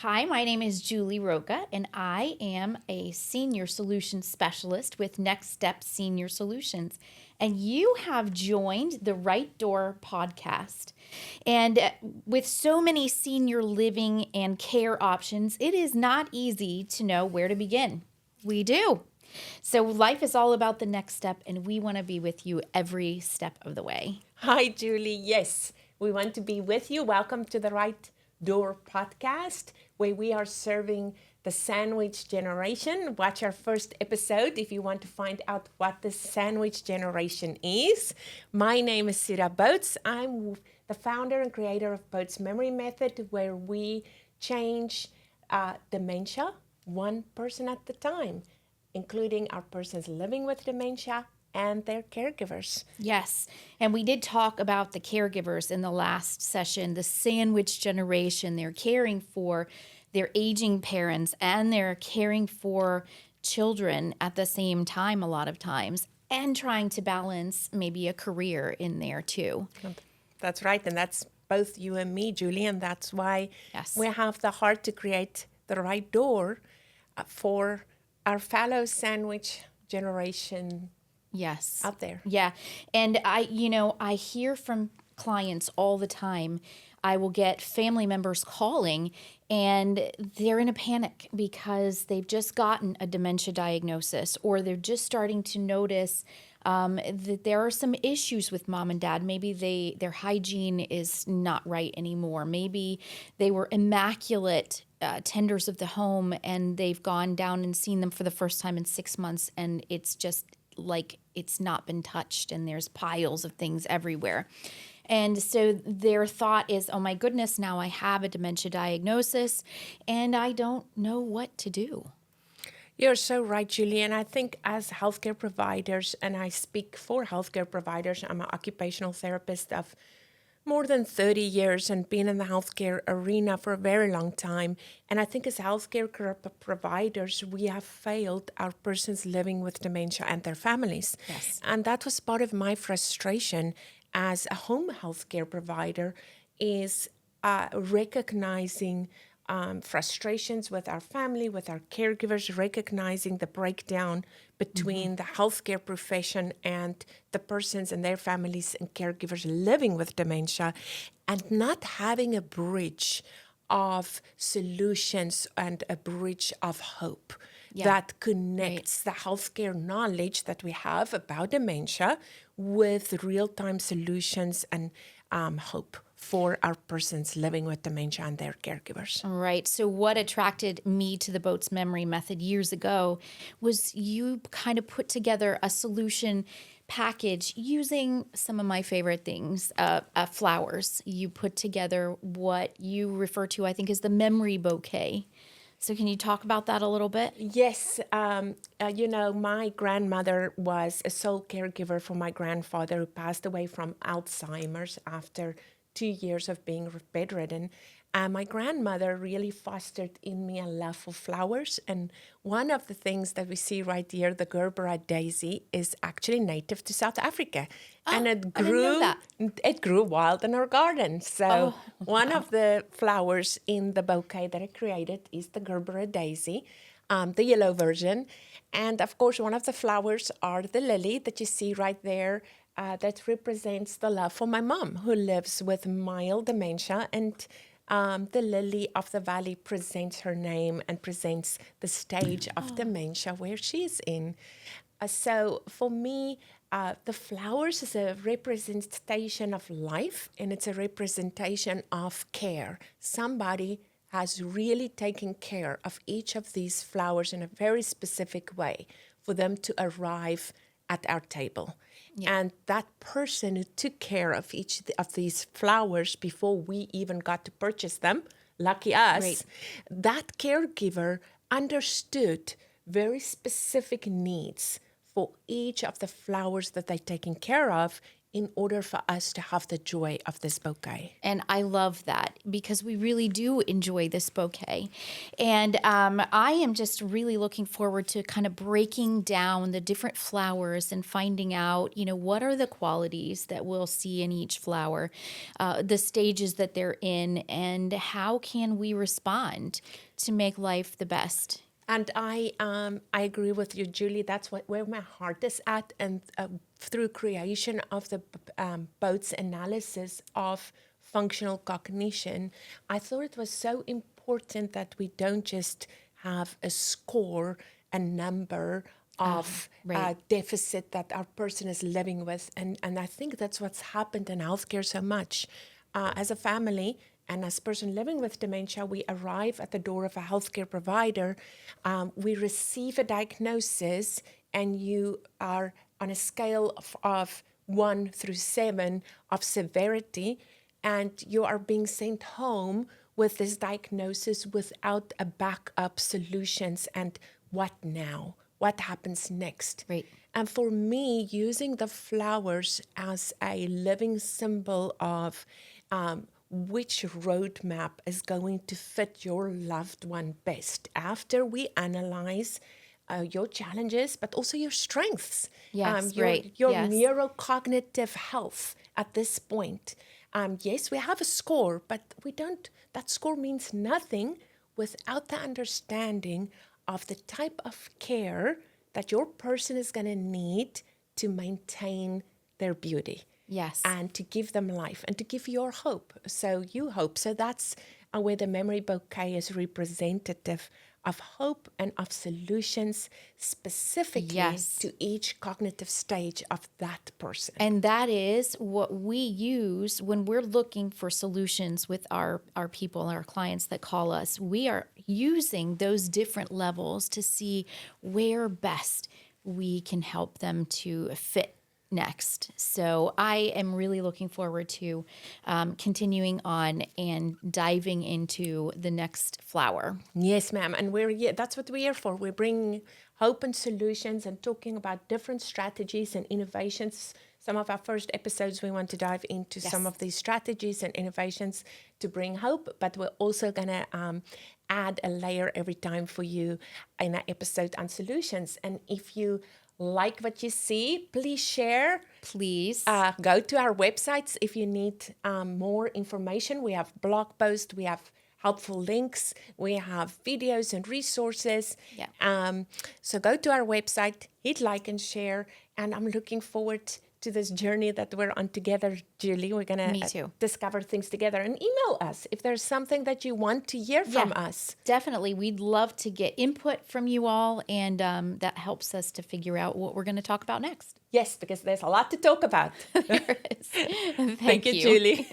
Hi, my name is Julie Roca, and I am a senior solutions specialist with Next Step Senior Solutions. And you have joined the Right Door podcast. And with so many senior living and care options, it is not easy to know where to begin. We do. So life is all about the next step, and we want to be with you every step of the way. Hi, Julie. Yes, we want to be with you. Welcome to the Right Door podcast, where we are serving the sandwich generation. Watch our first episode if you want to find out what the sandwich generation is. My name is Sira Botes. I'm the founder and creator of Botes Memory Method, where we change dementia one person at a time, including our persons living with dementia and their caregivers. Yes. And we did talk about the caregivers in the last session, the sandwich generation. They're caring for their aging parents and they're caring for children at the same time, a lot of times, and trying to balance maybe a career in there too. That's right. And that's both you and me, Julie. And that's why Yes. we have the heart to create the right door for our fellow sandwich generation Yes. out there. Yeah. And I hear from clients all the time. I will get family members calling and they're in a panic because they've just gotten a dementia diagnosis or they're just starting to notice that there are some issues with mom and dad. Maybe their hygiene is not right anymore. Maybe they were immaculate tenders of the home and they've gone down and seen them for the first time in 6 months and it's just like it's not been touched and there's piles of things everywhere. And so their thought is, oh my goodness, now I have a dementia diagnosis and I don't know what to do. You're so right, Julie. And I think as healthcare providers, and I speak for healthcare providers, I'm an occupational therapist of more than 30 years and been in the healthcare arena for a very long time. And I think as healthcare providers, we have failed our persons living with dementia and their families. Yes. And that was part of my frustration as a home healthcare provider is recognizing frustrations with our family, with our caregivers, recognizing the breakdown between the healthcare profession and the persons and their families and caregivers living with dementia, and not having a bridge of solutions and a bridge of hope that connects the healthcare knowledge that we have about dementia with real-time solutions and hope for our persons living with dementia and their caregivers. Right. So what attracted me to the Botes Memory Method years ago was you kind of put together a solution package using some of my favorite things, flowers. You put together what you refer to, I think, as the memory bouquet. So can you talk about that a little bit? Yes. My grandmother was a sole caregiver for my grandfather who passed away from Alzheimer's after 2 years of being bedridden. My grandmother really fostered in me a love for flowers. And one of the things that we see right here, the Gerbera daisy, is actually native to South Africa. And it I didn't know that. it grew wild in our garden. So one of the flowers in the bouquet that I created is the Gerbera daisy, the yellow version. And of course, one of the flowers are the lily that you see right there. That represents the love for my mom, who lives with mild dementia. And the lily of the valley presents her name and presents the stage of dementia where she's in. So for me, the flowers is a representation of life, and it's a representation of care. Somebody has really taken care of each of these flowers in a very specific way for them to arrive at our table. And that person who took care of each of these flowers before we even got to purchase them, lucky us, that caregiver understood very specific needs for each of the flowers that they're taking care of in order for us to have the joy of this bouquet. And I love that because we really do enjoy this bouquet. And I am just really looking forward to kind of breaking down the different flowers and finding out, what are the qualities that we'll see in each flower, the stages that they're in, and how can we respond to make life the best. And I agree with you, Julie. That's where my heart is at. And through creation of the Botes analysis of functional cognition, I thought it was so important that we don't just have a score, a number of right. deficit that our person is living with. And I think that's what's happened in healthcare so much. As a family, and as a person living with dementia, we arrive at the door of a healthcare provider. We receive a diagnosis, and you are on a scale of 1 through 7 of severity, and you are being sent home with this diagnosis without a backup solutions. And what now? What happens next? Right. And for me, using the flowers as a living symbol of which roadmap is going to fit your loved one best after we analyze your challenges, but also your strengths. Yes, your right. your Yes. neurocognitive health at this point. Yes, we have a score, but that score means nothing without the understanding of the type of care that your person is going to need to maintain their beauty. Yes. And to give them life and to give your hope. So you hope. So that's where the memory bouquet is representative of hope and of solutions specifically Yes. to each cognitive stage of that person. And that is what we use when we're looking for solutions with our people, our clients that call us. We are using those different levels to see where best we can help them to fit next. So I am really looking forward to continuing on and diving into the next flower. Yes, ma'am. And that's what we're here for. We bring hope and solutions and talking about different strategies and innovations. Some of our first episodes, we want to dive into some of these strategies and innovations to bring hope, but we're also going to add a layer every time for you in an episode on solutions. And if you like what you see, please share. Please. Go to our websites if you need more information. We have blog posts, we have helpful links, we have videos and resources. Yeah. So go to our website, hit like and share, and I'm looking forward to this journey that we're on together, Julie. We're going to discover things together, and email us if there's something that you want to hear from us. Definitely. We'd love to get input from you all, and that helps us to figure out what we're going to talk about next. Yes, because there's a lot to talk about. There is. Thank you, Julie.